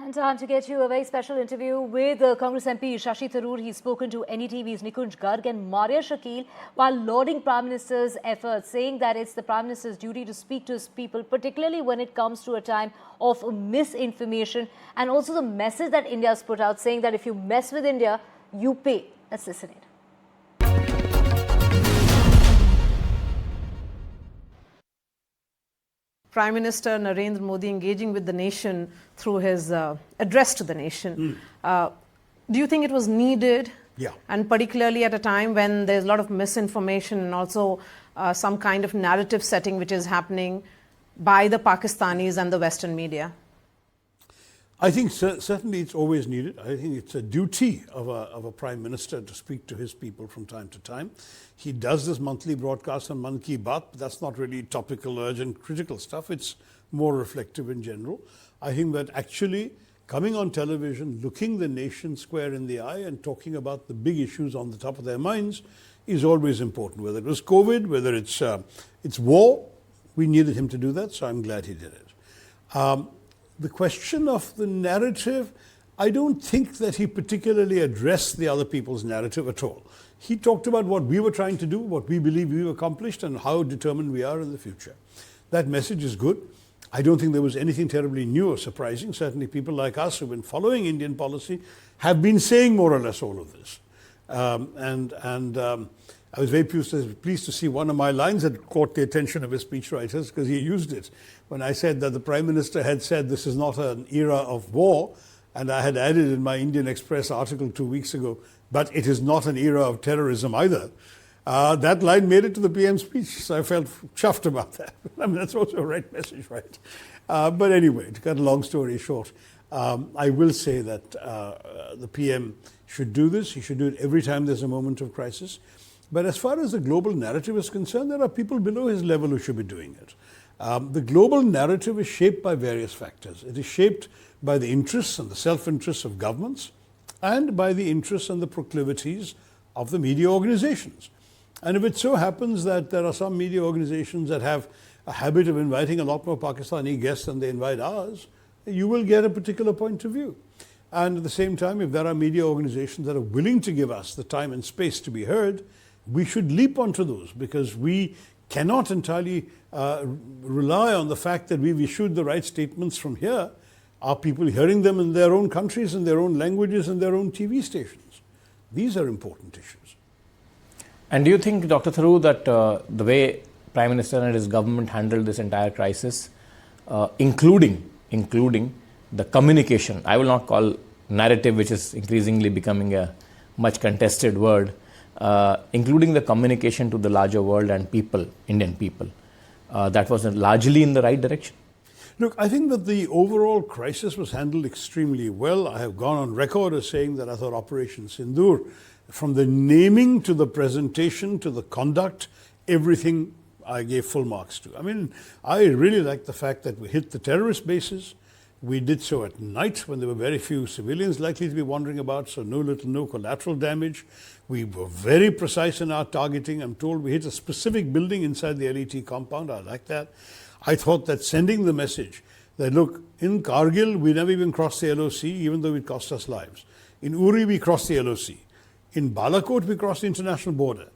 And time to get you a very special interview with Congress MP Shashi Tharoor. He's spoken to NDTV's Nikunj Garg and Maria Shakil while lauding Prime Minister's efforts, saying that it's the Prime Minister's duty to speak to his people, particularly when it comes to a time of misinformation, and also the message that India has put out, saying that if you mess with India, you pay. Let's listen in. Prime Minister Narendra Modi engaging with the nation through his address to the nation. Do you think it was needed? Yeah. And particularly at a time when there's a lot of misinformation and also some kind of narrative setting which is happening by the Pakistanis and the Western media? I think certainly it's always needed. I think it's a duty of a Prime Minister to speak to his people from time to time. He does this monthly broadcast on Man Ki Baat, but that's not really topical, urgent, critical stuff. It's more reflective in general. I think that actually coming on television, looking the nation square in the eye and talking about the big issues on the top of their minds is always important. Whether it was COVID, whether it's war, we needed him to do that, so I'm glad he did it. The question of the narrative, I don't think that he particularly addressed the other people's narrative at all. He talked about what we were trying to do, what we believe we've accomplished, and how determined we are in the future. That message is good. I don't think there was anything terribly new or surprising. Certainly people like us who've been following Indian policy have been saying more or less all of this. I was very pleased to see one of my lines that caught the attention of his speechwriters because he used it. When I said that the Prime Minister had said this is not an era of war, and I had added in my Indian Express article 2 weeks ago, but it is not an era of terrorism either. That line made it to the PM speech, so I felt chuffed about that. I mean, that's also a right message, right? But anyway, to cut a long story short, I will say that the PM should do this. He should do it every time there's a moment of crisis. But as far as the global narrative is concerned, there are people below his level who should be doing it. The global narrative is shaped by various factors. It is shaped by the interests and the self-interests of governments and by the interests and the proclivities of the media organizations. And if it so happens that there are some media organizations that have a habit of inviting a lot more Pakistani guests than they invite ours, you will get a particular point of view. And at the same time, if there are media organizations that are willing to give us the time and space to be heard, we should leap onto those, because we cannot entirely rely on the fact that we've issued the right statements from here. Are people hearing them in their own countries, in their own languages, and their own TV stations? These are important issues. And do you think, Dr. Tharoor, that the way Prime Minister and his government handled this entire crisis, including the communication, I will not call narrative, which is increasingly becoming a much contested word, including the communication to the larger world and people, Indian people, that was largely in the right direction? Look, I think that the overall crisis was handled extremely well. I have gone on record as saying that I thought Operation Sindoor, from the naming to the presentation to the conduct, everything I gave full marks to. I mean, I really like the fact that we hit the terrorist bases. We did so at night when there were very few civilians likely to be wandering about, so no collateral damage. We were very precise in our targeting. I'm told we hit a specific building inside the LET compound. I like that. I thought that sending the message that, look, in Kargil, we never even crossed the LOC, even though it cost us lives. In Uri, we crossed the LOC. In Balakot, we crossed the international border.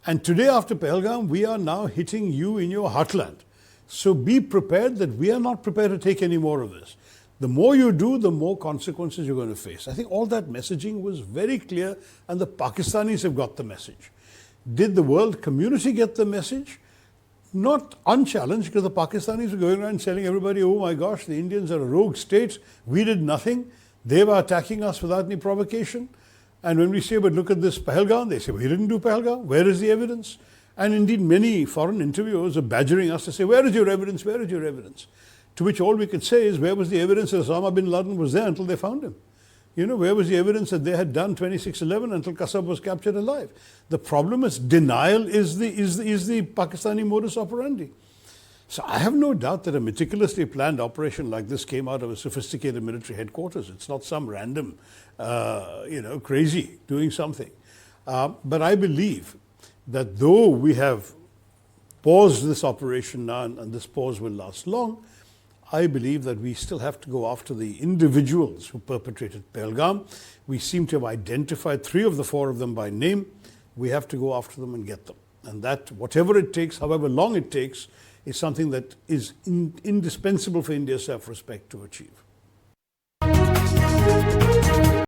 And today, after Pahalgam, we are now hitting you in your heartland. So be prepared that we are not prepared to take any more of this. The more you do, the more consequences you're going to face. I think all that messaging was very clear, and the Pakistanis have got the message. Did the world community get the message? Not unchallenged, because the Pakistanis were going around telling everybody, oh my gosh, the Indians are a rogue state. We did nothing. They were attacking us without any provocation. And when we say, but look at this Pahalgam, they say, well, he didn't do Pahalgam. Where is the evidence? And indeed, many foreign interviewers are badgering us to say, where is your evidence? Where is your evidence? To which all we could say is, where was the evidence that Osama bin Laden was there until they found him? You know, where was the evidence that they had done 26/11 until Qasab was captured alive? The problem is denial is the Pakistani modus operandi. So I have no doubt that a meticulously planned operation like this came out of a sophisticated military headquarters. It's not some random, crazy doing something. But I believe that though we have paused this operation now, and this pause will last long, I believe that we still have to go after the individuals who perpetrated Pahalgam. We seem to have identified 3 of the 4 of them by name. We have to go after them and get them. And that, whatever it takes, however long it takes, is something that is indispensable for India's self-respect to achieve.